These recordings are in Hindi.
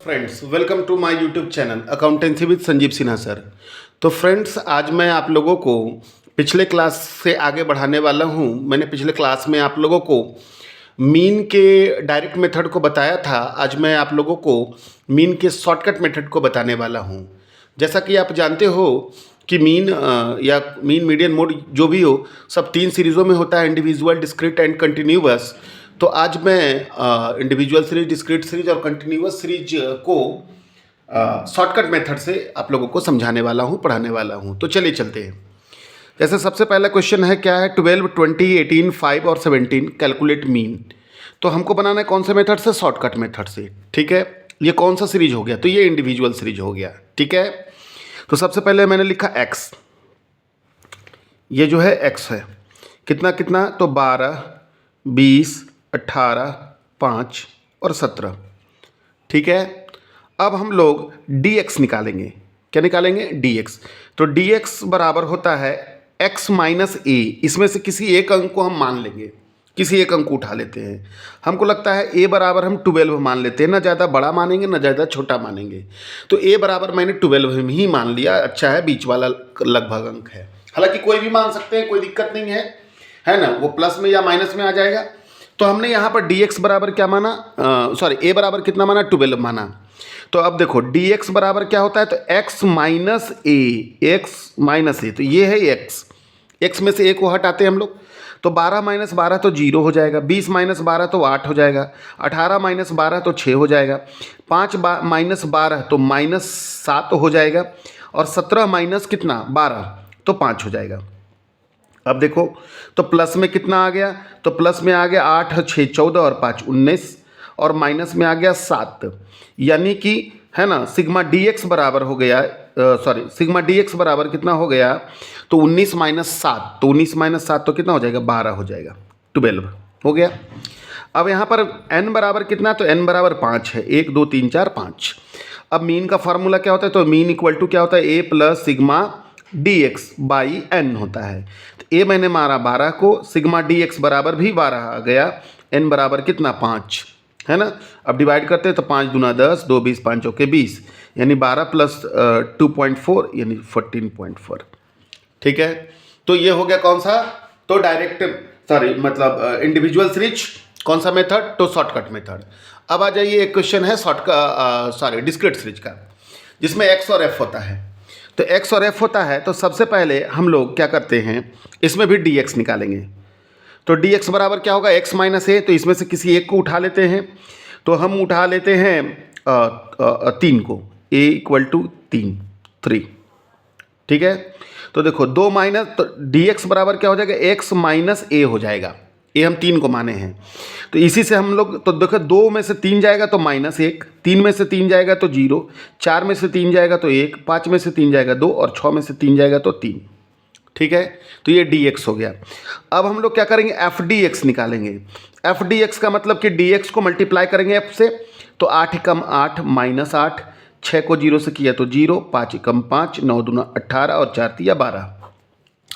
Friends, welcome to my YouTube channel accountancy with Sanjeev Sinha sir. तो फ्रेंड्स, आज मैं आप लोगों को पिछले क्लास से आगे बढ़ाने वाला हूं। मैंने पिछले क्लास में आप लोगों को मीन के डायरेक्ट मेथड को बताया था। आज मैं आप लोगों को मीन के शॉर्टकट मेथड को बताने वाला हूं। जैसा कि आप जानते हो कि मीन या मीन मीडियन मोड जो भी हो, सब 3 सीरीज़ों में होता है, इंडिविजुअल, डिस्क्रीट एंड कंटिन्यूअस। तो आज मैं इंडिविजुअल सीरीज, डिस्क्रीट सीरीज और कंटिन्यूअस सीरीज को शॉर्टकट मेथड से आप लोगों को समझाने वाला हूँ, पढ़ाने वाला हूँ। तो चलिए चलते हैं। जैसे सबसे पहला क्वेश्चन है, क्या है 12, 20, 18, 5 और 17 कैलकुलेट मीन। तो हमको बनाना है कौन से मेथड से? शॉर्टकट मेथड से। ठीक है, ये कौन सा सीरीज हो गया? तो ये इंडिविजुअल सीरीज हो गया। ठीक है, तो सबसे पहले मैंने लिखा x। ये जो है x है, कितना कितना? तो 12, 20, 18, 5 और 17। ठीक है, अब हम लोग dx निकालेंगे। क्या निकालेंगे? dx। तो dx बराबर होता है x माइनस a। इसमें से किसी एक अंक को हम मान लेंगे, किसी एक अंक को उठा लेते हैं। हमको लगता है a बराबर हम 12 मान लेते हैं, ना ज़्यादा बड़ा मानेंगे ना ज़्यादा छोटा मानेंगे। तो a बराबर मैंने 12 ही मान लिया। अच्छा है, बीच वाला लगभग अंक है। हालांकि कोई भी मान सकते हैं, कोई दिक्कत नहीं है ना। वो प्लस में या माइनस में आ जाएगा। तो हमने यहाँ पर dx बराबर क्या माना? a बराबर कितना माना? 12 माना। तो अब देखो dx बराबर क्या होता है? तो x माइनस a, तो ये है x में से a को हटाते हैं हम लोग। तो 12 माइनस 12 तो 0 हो जाएगा, 20 माइनस 12 तो 8 हो जाएगा, 18 माइनस 12 तो 6 हो जाएगा, 5 माइनस 12 तो -7 हो जाएगा, और 17 माइनस कितना? 12 तो 5 हो जाएगा। अब देखो तो प्लस में कितना आ गया? तो प्लस में आ गया 8, 6, 14 और 5, 19, और माइनस में आ गया 7। यानी कि है ना, सिग्मा dx बराबर हो गया, सिग्मा dx बराबर कितना हो गया? तो 19 माइनस 7, तो 19 माइनस 7 तो कितना हो जाएगा? 12 हो जाएगा, 12 हो गया। अब यहाँ पर n बराबर कितना? तो n बराबर 5 है, 1, 2, 3, 4, 5। अब मीन का फार्मूला क्या होता है? तो मीन इक्वल टू क्या होता है? a plus sigma dx by n होता है। तो a मैंने मारा 12 को, सिग्मा dx बराबर भी 12 आ गया, n बराबर कितना? 5, है ना। अब डिवाइड करते हैं तो 5 दूना 10, 2 20, 5 चौके 20, यानी 12 प्लस 2.4 यानी 14.4। ठीक है, तो ये हो गया कौन सा? तो डायरेक्ट मतलब इंडिविजुअल सीरीज। कौन सा मेथड? तो शॉर्टकट मेथड। अब आ जाइए, एक क्वेश्चन है डिस्क्रीट सीरीज का, जिसमें x और f होता है। तो x और f होता है, तो सबसे पहले हम लोग क्या करते हैं, इसमें भी dx निकालेंगे। तो dx बराबर क्या होगा? x minus a। तो इसमें से किसी एक को उठा लेते हैं। तो हम उठा लेते हैं 3 को, a इक्वल टू 3। ठीक है, तो देखो 2 माइनस, तो dx बराबर क्या हो जाएगा? x माइनस a हो जाएगा। a हम 3 को माने हैं, तो इसी से हम लोग, तो देखो 2 में से 3 जाएगा तो -1, 3 में से 3 जाएगा तो 0, 4 में से 3 जाएगा तो 1, 5 में से 3 जाएगा 2, और 6 में से 3 जाएगा तो 3। ठीक है, तो ये dx हो गया। अब हम लोग क्या करेंगे? f dx निकालेंगे। f dx का मतलब कि dx को मल्टीप्लाई करेंगे f से। तो 8 कम 8 माइनस 8, 6 को 0 से किया तो 0, 5 कम 5, 9 दूना 18 और 4 तिया 12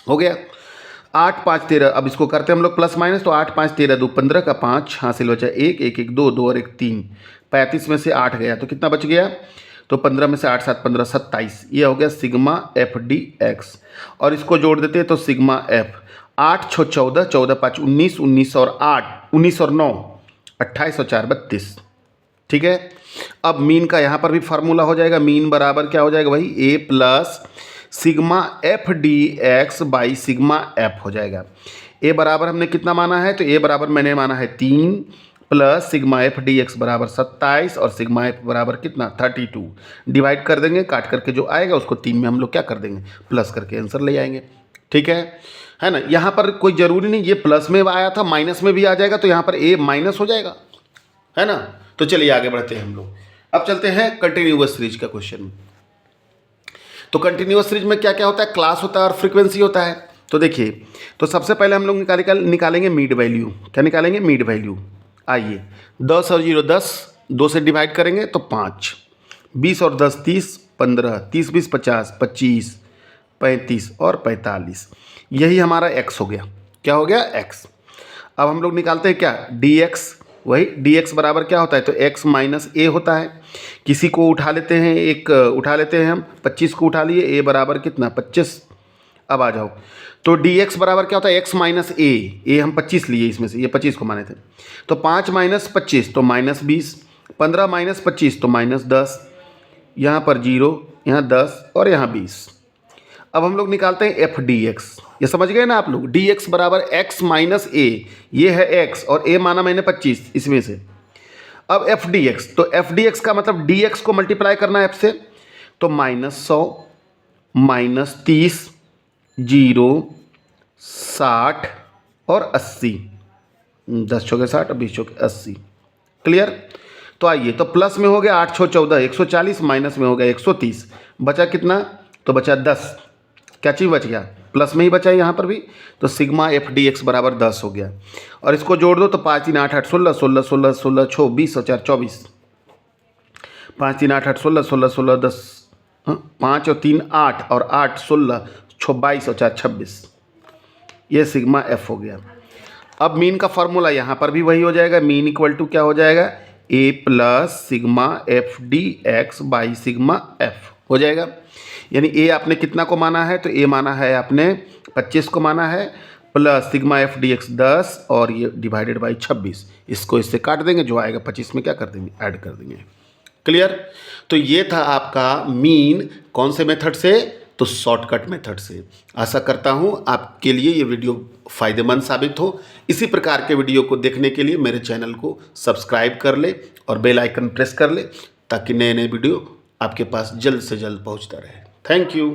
हो गया। 8 5 13, अब इसको करते हैं हम लोग प्लस माइनस। तो 8 5 13 2 15 का 5 हासिल बचा 1, 1 1 2, 2 और 1 3, 35 में से 8 गया तो कितना बच गया? तो 15 में से 8 7 15, 27। ये हो गया सिग्मा एफ डी एक्स। और इसको जोड़ देते हैं तो सिग्मा एफ 8 6 14, 14 5 19, 19 और 8, 19 और 9 28 और 4 32। ठीक है, अब मीन का यहाँ पर भी फार्मूला हो जाएगा। मीन बराबर क्या हो जाएगा भाई? a plus sigma F D X by sigma F हो जाएगा। a बराबर हमने कितना माना है? तो a बराबर मैंने माना है 3 plus sigma F D x बराबर 27, और सिग्मा एफ बराबर कितना? 32। डिवाइड कर देंगे, काट करके जो आएगा उसको 3 में हम लोग क्या कर देंगे? प्लस करके आंसर ले आएंगे। ठीक है ना। यहाँ पर कोई ज़रूरी नहीं ये प्लस में आया था, माइनस में भी आ जाएगा, तो यहाँ पर a माइनस हो जाएगा, है ना। तो चलिए आगे बढ़ते हैं हम लोग। अब चलते हैं कंटिन्यूअस सीरीज का क्वेश्चन। तो कंटिन्यूअस सीरीज में क्या क्या होता है? क्लास होता है और फ्रीक्वेंसी होता है। तो देखिए, तो सबसे पहले हम लोग निकालेंगे मीड वैल्यू। क्या निकालेंगे? Mid value. आइए, 10 और 0 10, 2 से डिवाइड करेंगे तो 5, 20 और 10 30, 15, 30 20 50, 25, 35 और 45। यही हमारा x हो गया। क्या हो गया? x। अब हम लोग निकालते हैं क्या? dx वही डी एक्स बराबर क्या होता है, तो एक्स माइनस ए होता है। किसी को उठा लेते हैं, एक उठा लेते हैं हम, 25 को उठा लिए, ए बराबर कितना 25। अब आ जाओ, तो डी एक्स बराबर क्या होता है, एक्स माइनस ए हम 25 लिए इसमें से, ये 25 को माने थे, तो 5 माइनस 25 तो माइनस 20, 15 माइनस 25 तो माइनस 10, यहाँ पर 0, यहाँ 10 और यहाँ 20। अब हम लोग निकालते हैं एफ डी एक्स, ये समझ गए ना आप लोग, डी एक्स बराबर एक्स माइनस ए, ये है एक्स और ए माना मैंने 25 इसमें से। अब एफ डी एक्स, तो एफ डी एक्स का मतलब डी एक्स को मल्टीप्लाई करना है एफ से, तो -100 -30 0 60 और 80, 10 चौके 60 और 20 चौके 80। क्लियर। तो आइए, तो प्लस में हो गया 8 6 14 140, माइनस में हो गया 130, बचा कितना, तो बचा 10। क्या चीज़ बच गया, प्लस में ही बचा है यहाँ पर भी, तो सिग्मा एफ डी एक्स बराबर 10 हो गया। और इसको जोड़ दो तो 5 3 8 8 16 16 16 16 6 20 और 4 24, 5 3 8 8 16 16 16 10, 5 और 3 8 और 8 16 6 22 और 4 26, ये सिग्मा एफ हो गया। अब मीन का फॉर्मूला यहाँ पर भी वही हो जाएगा, मीन इक्वल टू क्या हो जाएगा, A plus sigma F D X by sigma F हो जाएगा। यानी ए आपने कितना को माना है, तो ए माना है आपने 25 को माना है, plus sigma F D x 10 और ये डिवाइडेड बाई 26, इसको इससे काट देंगे, जो आएगा 25 में क्या कर देंगे, ऐड कर देंगे। क्लियर। तो ये था आपका मीन, कौन से मेथड से, तो शॉर्टकट मेथड से। आशा करता हूँ आपके लिए ये वीडियो फ़ायदेमंद साबित हो। इसी प्रकार के वीडियो को देखने के लिए मेरे चैनल को सब्सक्राइब कर ले और बेल आइकन प्रेस कर ले, ताकि नए नए वीडियो आपके पास जल्द से जल्द पहुँचता रहे। Thank you.